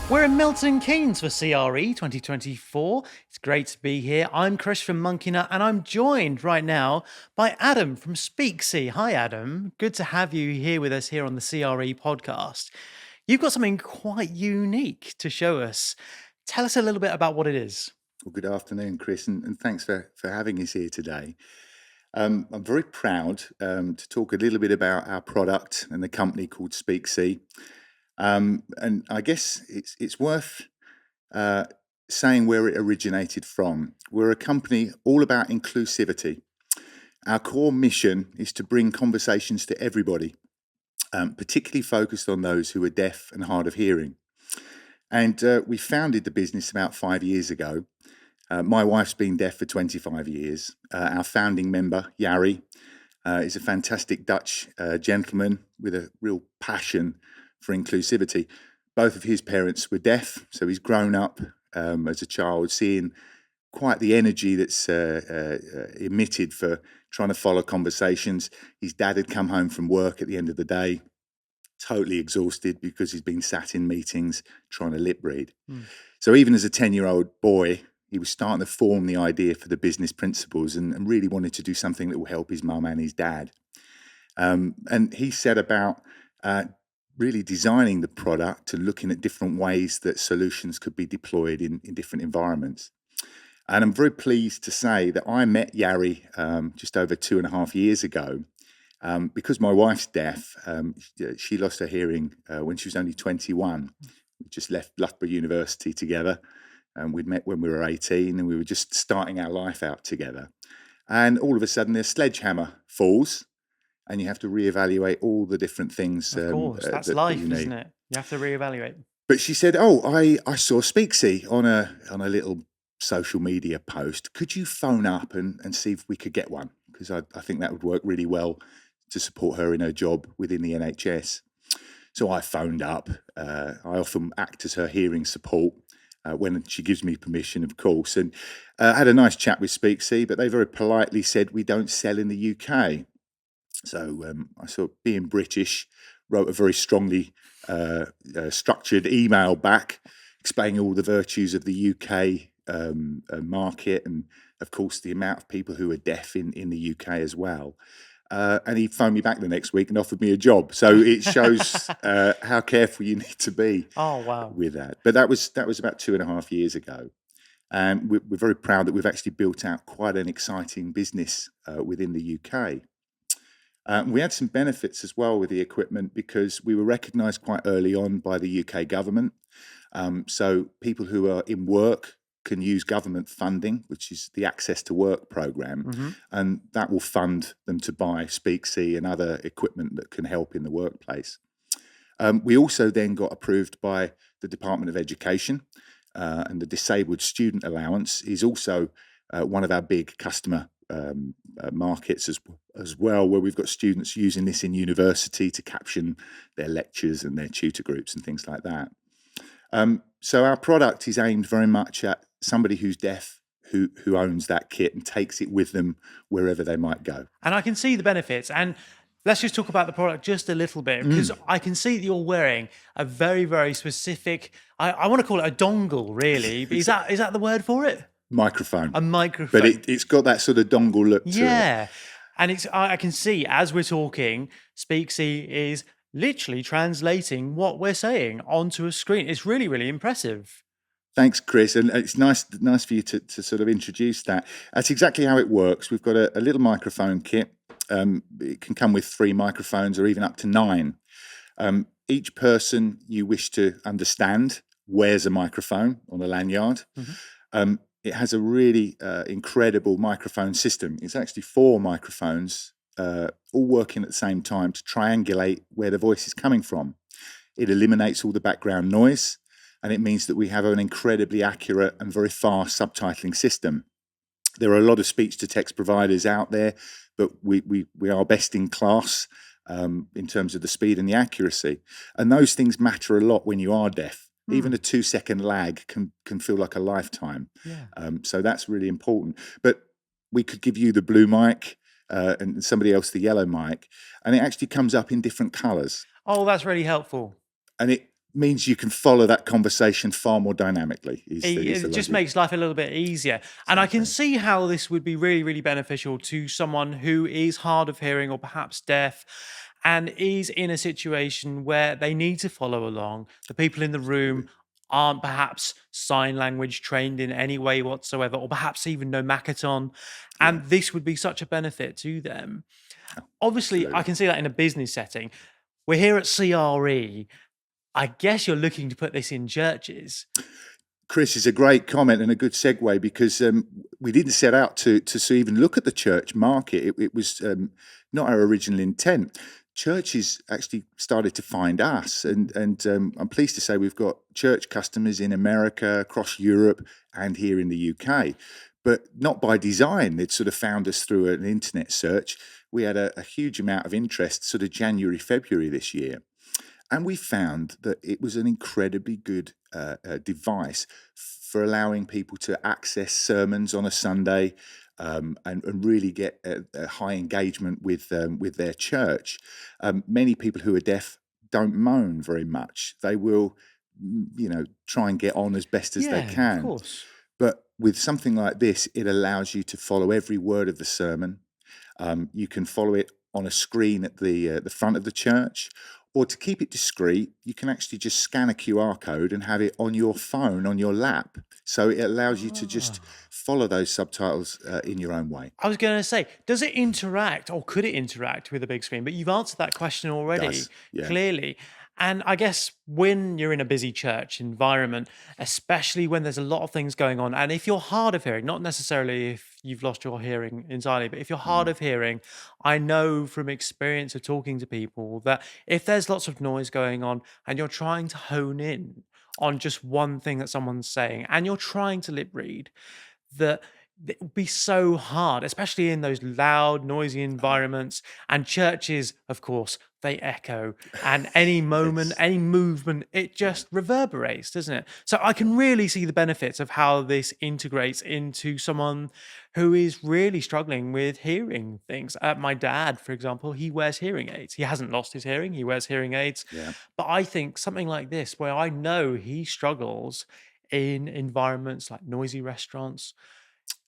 We're in Milton Keynes for CRE 2024. It's great to be here. I'm Chris from Monkey Nut, and I'm joined right now by Adam from Speaksee. Hi, Adam. Good to have you here with us here on the CRE podcast. You've got something quite unique to show us. Tell us a little bit about what it is. Well, good afternoon, Chris, and thanks for having us here today. I'm very proud to talk a little bit about our product and the company called Speaksee. And I guess it's worth saying where it originated from. We're a company all about inclusivity. Our core mission is to bring conversations to everybody, particularly focused on those who are deaf and hard of hearing. And we founded the business about 5 years ago. My wife's been deaf for 25 years. Our founding member, Jari, is a fantastic Dutch gentleman with a real passion for inclusivity. Both of his parents were deaf, so he's grown up as a child seeing quite the energy that's emitted for trying to follow conversations. His dad had come home from work at the end of the day, totally exhausted because he's been sat in meetings trying to lip read. So even as a 10-year-old boy, he was starting to form the idea for the business principles and really wanted to do something that will help his mum and his dad. And he set about really designing the product and looking at different ways that solutions could be deployed in different environments. And I'm very pleased to say that I met Jari just over 2.5 years ago. Because my wife's deaf, she lost her hearing when she was only 21. We just left Loughborough University together. We'd met when we were 18 and we were just starting our life out together. And all of a sudden, a sledgehammer falls and you have to reevaluate all the different things. Of course, that's that life, you need. isn't it? You have to reevaluate. But she said, "Oh, I saw Speaksee on a little social media post. Could you phone up and see if we could get one? Because I think that would work really well to support her in her job within the NHS." So I phoned up. I often act as her hearing support when she gives me permission, of course. And had a nice chat with Speaksee, but they very politely said we don't sell in the UK. So I sort of, being British, wrote a very strongly structured email back explaining all the virtues of the UK market and, of course, the amount of people who are deaf in the UK as well. And he phoned me back the next week and offered me a job. So it shows how careful you need to be with that. But that was about 2.5 years ago. And we're very proud that we've actually built out quite an exciting business within the UK. We had some benefits as well with the equipment because we were recognised quite early on by the UK government. So people who are in work can use government funding, which is the Access to Work programme, and that will fund them to buy Speaksee and other equipment that can help in the workplace. We also then got approved by the Department of Education, and the Disabled Student Allowance is also one of our big customer markets as well, where we've got students using this in university to caption their lectures and their tutor groups and things like that. So our product is aimed very much at somebody who's deaf, who owns that kit and takes it with them wherever they might go. And I can see the benefits. And let's just talk about the product just a little bit, because I can see that you're wearing a very, very specific, I want to call it a dongle, really. Is that the word for it? Microphone. A microphone. But it's got that sort of dongle look to it. Yeah. And I can see, as we're talking, Speaksee is literally translating what we're saying onto a screen. It's really, really impressive. Thanks, Chris. And it's nice for you to sort of introduce that. That's exactly how it works. We've got a little microphone kit. It can come with 3 microphones or even up to 9. Each person you wish to understand wears a microphone on a lanyard. It has a really incredible microphone system. It's actually 4 microphones all working at the same time to triangulate where the voice is coming from. It eliminates all the background noise, and it means that we have an incredibly accurate and very fast subtitling system. There are a lot of speech-to-text providers out there, but we are best in class in terms of the speed and the accuracy. And those things matter a lot when you are deaf. Even a 2-second lag can feel like a lifetime. So that's really important. But we could give you the blue mic and somebody else the yellow mic, and it actually comes up in different colours. Oh, that's really helpful. And means you can follow that conversation far more dynamically. Is the It just logic. makes life a little bit easier. And I can Exactly. see how this would be really, really beneficial to someone who is hard of hearing or perhaps deaf and is in a situation where they need to follow along. The people in the room Absolutely. aren't perhaps sign language trained in any way whatsoever, or perhaps even know Makaton. Yeah. And this would be such a benefit to them. Obviously, I Absolutely. can see that in a business setting. We're here at CRE. I guess you're looking to put this in churches. Chris, is a great comment and a good segue because we didn't set out to even look at the church market. It was not our original intent. Churches actually started to find us, and I'm pleased to say we've got church customers in America, across Europe, and here in the UK. But not by design. They'd sort of found us through an internet search. We had a huge amount of interest, sort of January, February this year. And we found that it was an incredibly good device for allowing people to access sermons on a Sunday and really get a high engagement with their church. Many people who are deaf don't moan very much. They will, try and get on as best as they Yeah, of can. course. But with something like this, it allows you to follow every word of the sermon. You can follow it on a screen at the front of the church, or to keep it discreet, you can actually just scan a QR code and have it on your phone, on your lap. So it allows you to just Ah. follow those subtitles in your own way. I was going to say, does it interact or could it interact with a big screen? But you've answered that question already, Does, yeah. clearly. And I guess when you're in a busy church environment, especially when there's a lot of things going on, and if you're hard of hearing, not necessarily if you've lost your hearing entirely, but if you're hard Mm, of hearing, I know from experience of talking to people that if there's lots of noise going on and you're trying to hone in on just one thing that someone's saying and you're trying to lip read, that it would be so hard, especially in those loud, noisy oh, environments. And churches, of course, they echo. And any moment, yes. any movement, it Yeah. just reverberates, doesn't it? So I Yeah. can really see the benefits of how this integrates into someone who is really struggling with hearing things. My dad, for example, he wears hearing aids. He hasn't lost his hearing, he wears hearing aids. Yeah. But I think something like this, where I know he struggles in environments like noisy restaurants,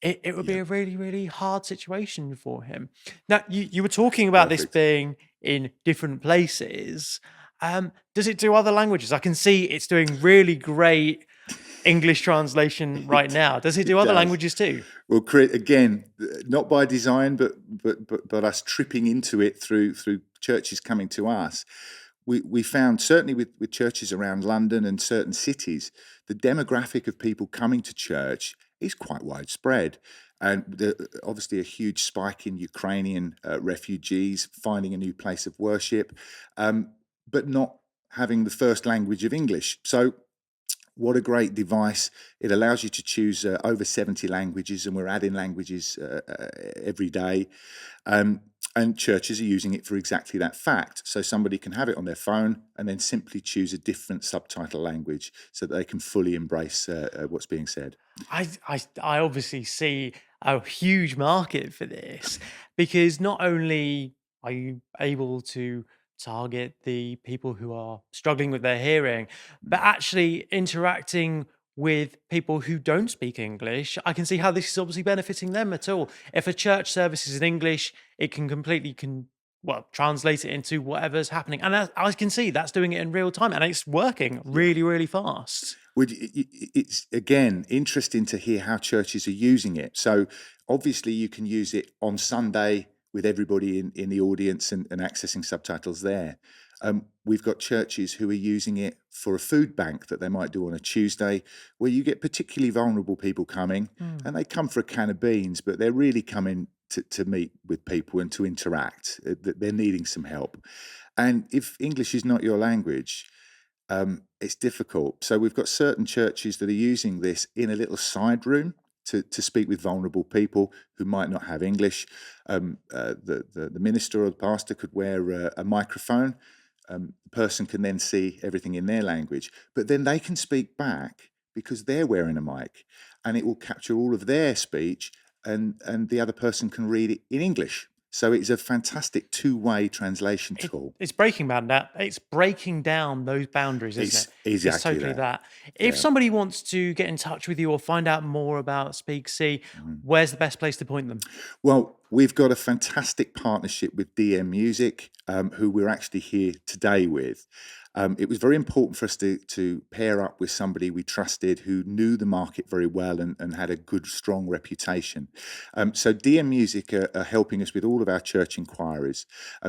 it would be Yeah. a really, really hard situation for him. Now, you were talking about this Perfect. being in different places. Does it do other languages? I can see it's doing really great English translation right It, now. Does it do it other does. languages too? Well, again, not by design, but us tripping into it through churches coming to us. We found certainly with churches around London and certain cities, the demographic of people coming to church is quite widespread. And obviously a huge spike in Ukrainian refugees finding a new place of worship, but not having the first language of English. So what a great device. It allows you to choose over 70 languages, and we're adding languages every day. Um, and churches are using it for exactly that fact. So somebody can have it on their phone and then simply choose a different subtitle language so that they can fully embrace what's being said. I obviously see a huge market for this because not only are you able to target the people who are struggling with their hearing, but Mm. actually interacting with people who don't speak English, I can see how this is obviously benefiting them at all. If a church service is in English, it can completely translate it into whatever's happening, and I can see that's doing it in real time, and it's working Yeah. really, really fast. It's again interesting to hear how churches are using it. So obviously you can use it on Sunday with everybody in the audience and accessing subtitles there. We've got churches who are using it for a food bank that they might do on a Tuesday, where you get particularly vulnerable people coming, Hmm. and they come for a can of beans, but they're really coming to meet with people and to interact. They're needing some help. And if English is not your language, it's difficult. So we've got certain churches that are using this in a little side room to speak with vulnerable people who might not have English. The minister or the pastor could wear a microphone. The person can then see everything in their language, but then they can speak back because they're wearing a mic, and it will capture all of their speech, and the other person can read it in English. So it's a fantastic two-way translation tool. It's breaking down that. It's breaking down those boundaries, isn't It's it? It's exactly totally that. that. If Yeah. somebody wants to get in touch with you or find out more about Speaksee, where's the best place to point them? Well, we've got a fantastic partnership with DM Music, who we're actually here today with. It was very important for us to pair up with somebody we trusted who knew the market very well and had a good, strong reputation. So DM Music are helping us with all of our church inquiries.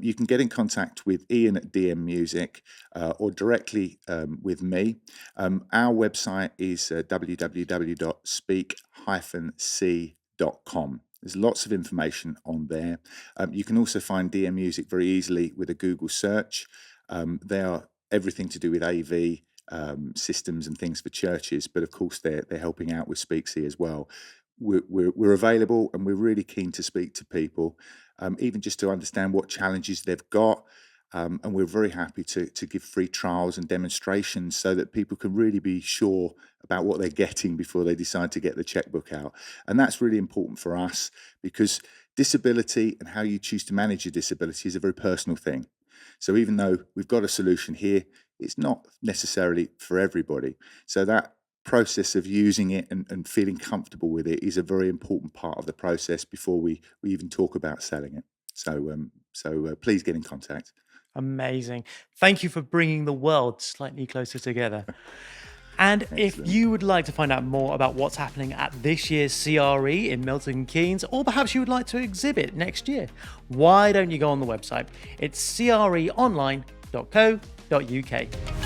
You can get in contact with Ian at DM Music or directly with me. Our website is www.speak-c.com. There's lots of information on there. You can also find DM Music very easily with a Google search. They are everything to do with AV systems and things for churches, but of course they're helping out with Speaksee as well. We're available, and we're really keen to speak to people, even just to understand what challenges they've got. And we're very happy to give free trials and demonstrations so that people can really be sure about what they're getting before they decide to get the checkbook out. And that's really important for us, because disability and how you choose to manage your disability is a very personal thing. So even though we've got a solution here, it's not necessarily for everybody. So that process of using it and feeling comfortable with it is a very important part of the process before we even talk about selling it. So please get in contact. Amazing. Thank you for bringing the world slightly closer together. And if Excellent. you would like to find out more about what's happening at this year's CRE in Milton Keynes, or perhaps you would like to exhibit next year, why don't you go on the website? It's creonline.co.uk.